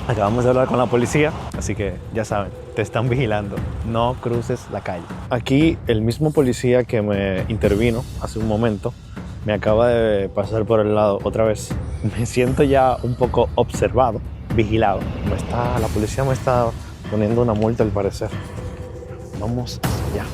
Acabamos de hablar con la policía, así que ya saben, te están vigilando. No cruces la calle. Aquí el mismo policía que me intervino hace un momento me acaba de pasar por el lado otra vez. Me siento ya un poco observado, vigilado. La policía me está poniendo una multa al parecer. Vamos allá.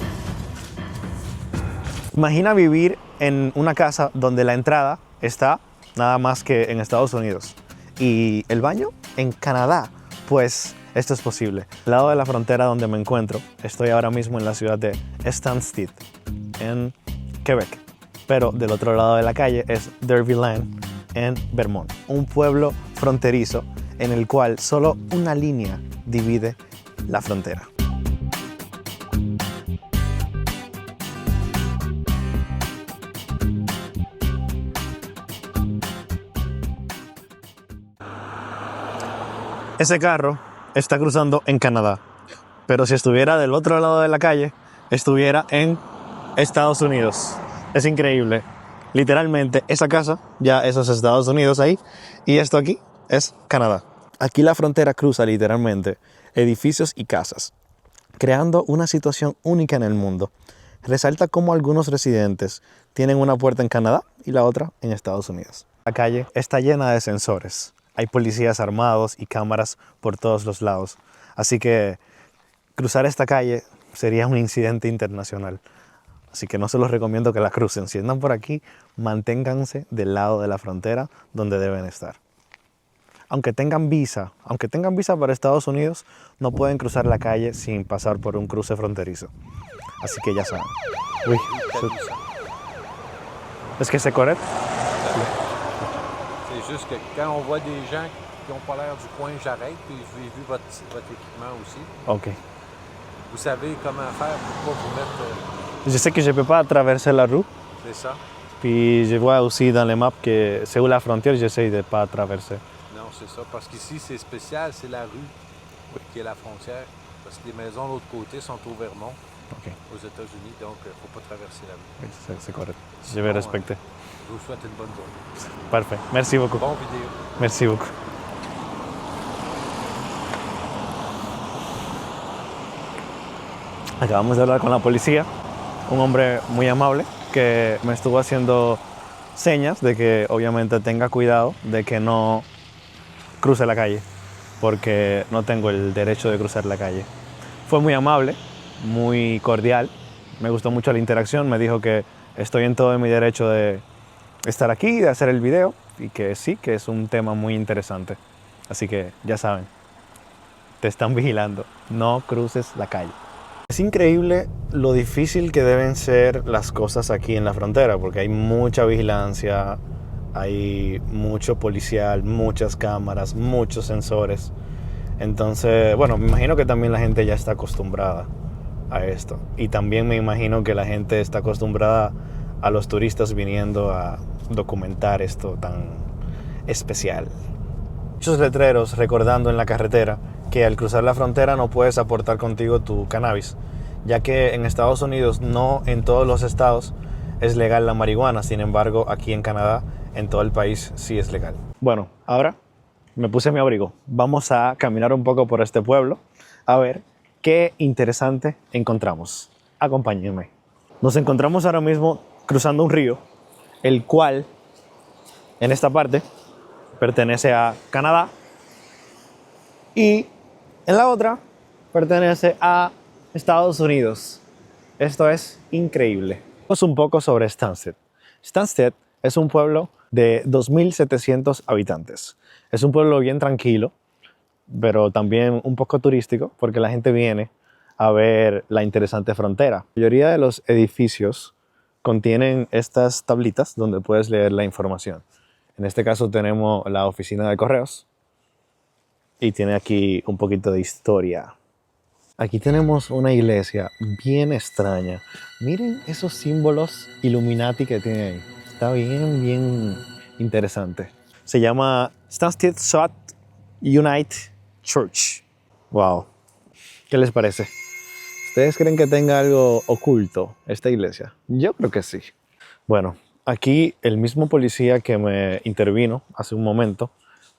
Imagina vivir en una casa donde la entrada está nada más que en Estados Unidos y el baño en Canadá. Pues esto es posible. Al lado de la frontera donde me encuentro, estoy ahora mismo en la ciudad de Stansted, en Quebec. Pero del otro lado de la calle es Derbyland, en Vermont, un pueblo fronterizo en el cual solo una línea divide la frontera. Ese carro está cruzando en Canadá, pero si estuviera del otro lado de la calle, estuviera en Estados Unidos. Es increíble. Literalmente, esa casa, ya eso es Estados Unidos ahí, y esto aquí es Canadá. Aquí la frontera cruza literalmente edificios y casas, creando una situación única en el mundo. Resalta cómo algunos residentes tienen una puerta en Canadá y la otra en Estados Unidos. La calle está llena de sensores. Hay policías armados y cámaras por todos los lados. Así que cruzar esta calle sería un incidente internacional. Así que no se los recomiendo que la crucen. Si andan por aquí, manténganse del lado de la frontera donde deben estar. Aunque tengan visa para Estados Unidos, no pueden cruzar la calle sin pasar por un cruce fronterizo. Así que ya saben. Uy, ¿es que c'est correct? C'est juste que quand on voit des gens qui n'ont pas l'air du coin, j'arrête, puis j'ai vu votre équipement aussi. Ok. Vous savez comment faire pour pas vous mettre... Je sais que je ne peux pas traverser la rue. C'est ça? Puis je vois aussi dans les maps que c'est où la frontière, j'essaie de ne pas traverser. Non, c'est ça. Parce qu'ici, c'est spécial, c'est la rue qui est la frontière. Parce que les maisons de l'autre côté sont au Vermont, aux États-Unis, donc il ne faut pas traverser la rue. Oui, c'est correct. Je vais respecter. Je vous souhaite une bonne journée. Parfait. Merci beaucoup. Bon vidéo. Merci beaucoup. Acabamos de hablar con la policía, un hombre muy amable que me estuvo haciendo señas de que obviamente tenga cuidado de que no cruce la calle, porque no tengo el derecho de cruzar la calle. Fue muy amable, muy cordial, me gustó mucho la interacción, me dijo que estoy en todo mi derecho de estar aquí, de hacer el video, y que sí, que es un tema muy interesante. Así que ya saben, te están vigilando, no cruces la calle. Es increíble lo difícil que deben ser las cosas aquí en la frontera, porque hay mucha vigilancia, hay mucho policial, muchas cámaras, muchos sensores. Entonces, bueno, me imagino que también la gente ya está acostumbrada a esto. Y también me imagino que la gente está acostumbrada a los turistas viniendo a documentar esto tan especial. Muchos letreros recordando en la carretera que al cruzar la frontera no puedes aportar contigo tu cannabis, ya que en Estados Unidos no en todos los estados es legal la marihuana. Sin embargo, aquí en Canadá, en todo el país, sí es legal. Bueno, ahora me puse mi abrigo. Vamos a caminar un poco por este pueblo a ver qué interesante encontramos. Acompáñenme. Nos encontramos ahora mismo cruzando un río, el cual en esta parte pertenece a Canadá y en la otra pertenece a Estados Unidos. Esto es increíble. Vamos un poco sobre Stansted. Stansted es un pueblo de 2.700 habitantes. Es un pueblo bien tranquilo, pero también un poco turístico porque la gente viene a ver la interesante frontera. La mayoría de los edificios contienen estas tablitas donde puedes leer la información. En este caso tenemos la oficina de correos y tiene aquí un poquito de historia. Aquí tenemos una iglesia bien extraña. Miren esos símbolos Illuminati que tiene ahí. Está bien interesante. Se llama Stansted South Unite Church. Wow. ¿Qué les parece? ¿Ustedes creen que tenga algo oculto esta iglesia? Yo creo que sí. Bueno, aquí el mismo policía que me intervino hace un momento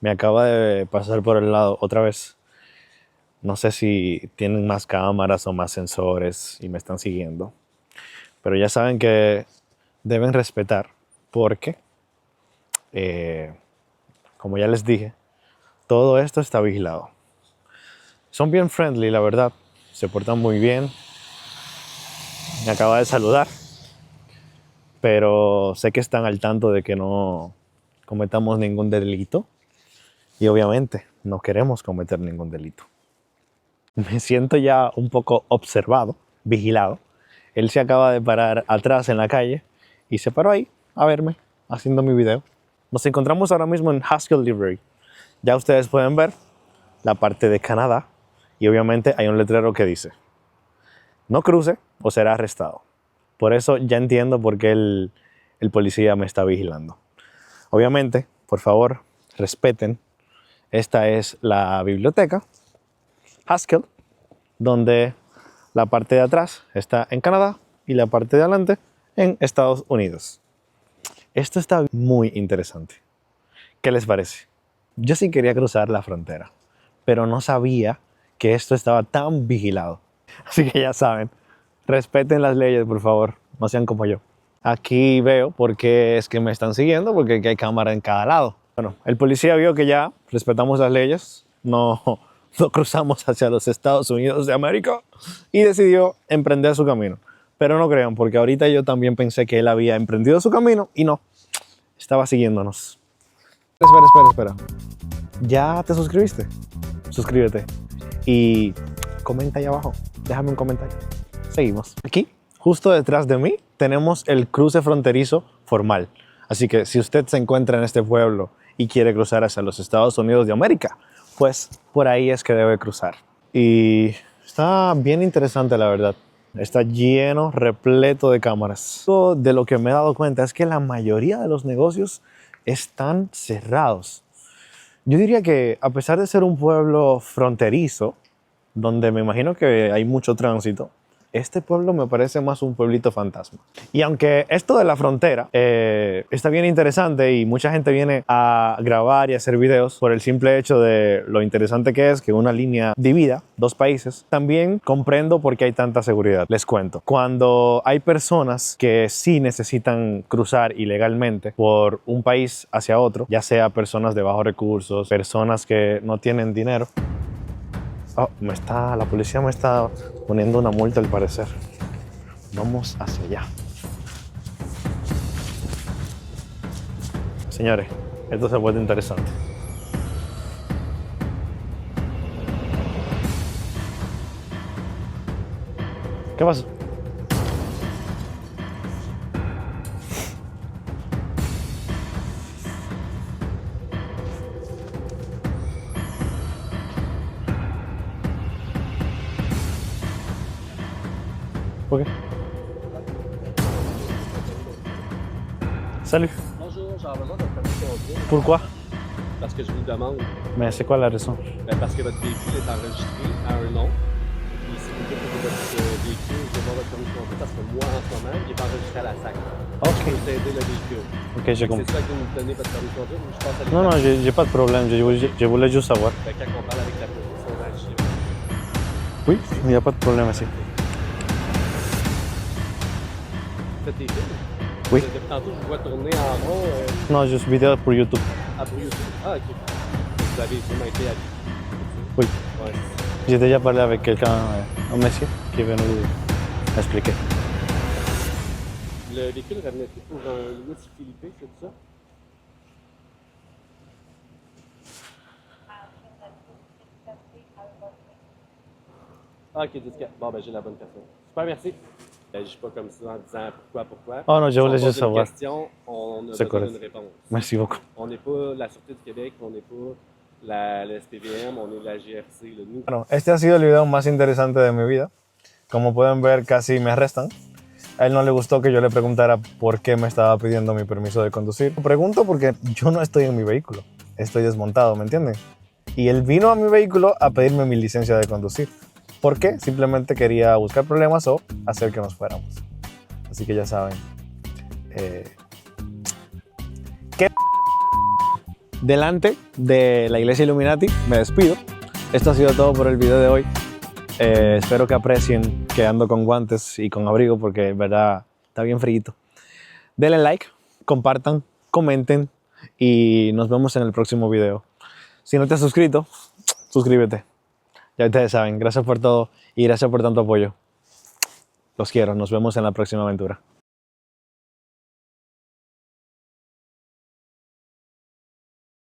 me acaba de pasar por el lado otra vez. No sé si tienen más cámaras o más sensores y me están siguiendo. Pero ya saben que deben respetar porque, como ya les dije, todo esto está vigilado. Son bien friendly, la verdad. Se portan muy bien. Me acaba de saludar. Pero sé que están al tanto de que no cometamos ningún delito. Y obviamente no queremos cometer ningún delito. Me siento ya un poco observado, vigilado. Él se acaba de parar atrás en la calle y se paró ahí a verme haciendo mi video. Nos encontramos ahora mismo en Haskell Library. Ya ustedes pueden ver la parte de Canadá y obviamente hay un letrero que dice: no cruce o será arrestado. Por eso ya entiendo por qué el policía me está vigilando. Obviamente, por favor, respeten. Esta es la biblioteca Haskell, donde la parte de atrás está en Canadá y la parte de adelante en Estados Unidos. Esto está muy interesante. ¿Qué les parece? Yo sí quería cruzar la frontera, pero no sabía que esto estaba tan vigilado. Así que ya saben, respeten las leyes, por favor, no sean como yo. Aquí veo por qué es que me están siguiendo, porque aquí hay cámara en cada lado. Bueno, el policía vio que ya respetamos las leyes, no cruzamos hacia los Estados Unidos de América y decidió emprender su camino. Pero no crean, porque ahorita yo también pensé que él había emprendido su camino y no, estaba siguiéndonos. Espera. ¿Ya te suscribiste? Suscríbete y comenta ahí abajo. Déjame un comentario. Seguimos. Aquí, justo detrás de mí, tenemos el cruce fronterizo formal. Así que si usted se encuentra en este pueblo y quiere cruzar hacia los Estados Unidos de América, pues por ahí es que debe cruzar. Y está bien interesante, la verdad. Está lleno, repleto de cámaras. Algo de lo que me he dado cuenta es que la mayoría de los negocios están cerrados. Yo diría que a pesar de ser un pueblo fronterizo, donde me imagino que hay mucho tránsito, este pueblo me parece más un pueblito fantasma. Y aunque esto de la frontera está bien interesante y mucha gente viene a grabar y a hacer videos por el simple hecho de lo interesante que es que una línea divida dos países, también comprendo por qué hay tanta seguridad. Les cuento. Cuando hay personas que sí necesitan cruzar ilegalmente por un país hacia otro, ya sea personas de bajos recursos, personas que no tienen dinero, oh, la policía me está poniendo una multa al parecer. Vamos hacia allá. Señores, esto se vuelve interesante. ¿Qué pasó? ¿Por qué? Salut. Bonjour, j'ai besoin de permis de conduire Pourquoi? parce que je vous le demande. Mais c'est quoi la raison? Parce que votre véhicule est enregistré à un nom. Puis si vous voulez que votre véhicule, je vais voir votre permis de conduire parce que moi, en ce moment, il est enregistré à la SAC. Ok. Je peux aider le véhicule. Ok, j'ai compris. C'est ça que vous me donnez votre permis de conduire ou je passe à Non, non, j'ai pas de problème. Je voulais juste savoir. Fait que quand on parle avec la police, on va agir. Oui, il n'y a pas de problème ici. Faites des films? Oui. Depuis tantôt, je vous vois tourner en rond Non, juste vidéo pour YouTube. pour YouTube. Ah, ok. Vous avez sûrement été habillé. Oui. Ouais. J'ai déjà parlé avec quelqu'un, un monsieur, qui est venu expliquer. Le véhicule revenait pour un Louis Philippe, c'est ça? Ah, ok, 10 Bon, ben j'ai la bonne personne. Super, merci. J'agis pas comme ça en disant pourquoi. Oh non, je voulais Si on juste pose une savoir. question, on a C'est besoin correct. d'une réponse. Merci beaucoup. On n'est pas la Sûreté du Québec, on n'est pas la SPVM, on est la GRC. Nous. Bueno, este ha sido el video más interesante de mi vida. Como pueden ver, casi me arrestan. A él no le gustó que yo le preguntara por qué me estaba pidiendo mi permiso de conducir. Lo pregunto porque yo no estoy en mi vehículo. Estoy desmontado, ¿me entienden? Y él vino a mi vehículo a pedirme mi licencia de conducir. ¿Por qué? Simplemente quería buscar problemas o hacer que nos fuéramos. Así que ya saben. ¿Qué? delante de la iglesia Illuminati. Me despido. Esto ha sido todo por el video de hoy. Espero que aprecien que ando con guantes y con abrigo porque en verdad está bien frío. Denle like, compartan, comenten y nos vemos en el próximo video. Si no te has suscrito, suscríbete. Ya ustedes saben, gracias por todo y gracias por tanto apoyo. Los quiero, nos vemos en la próxima aventura.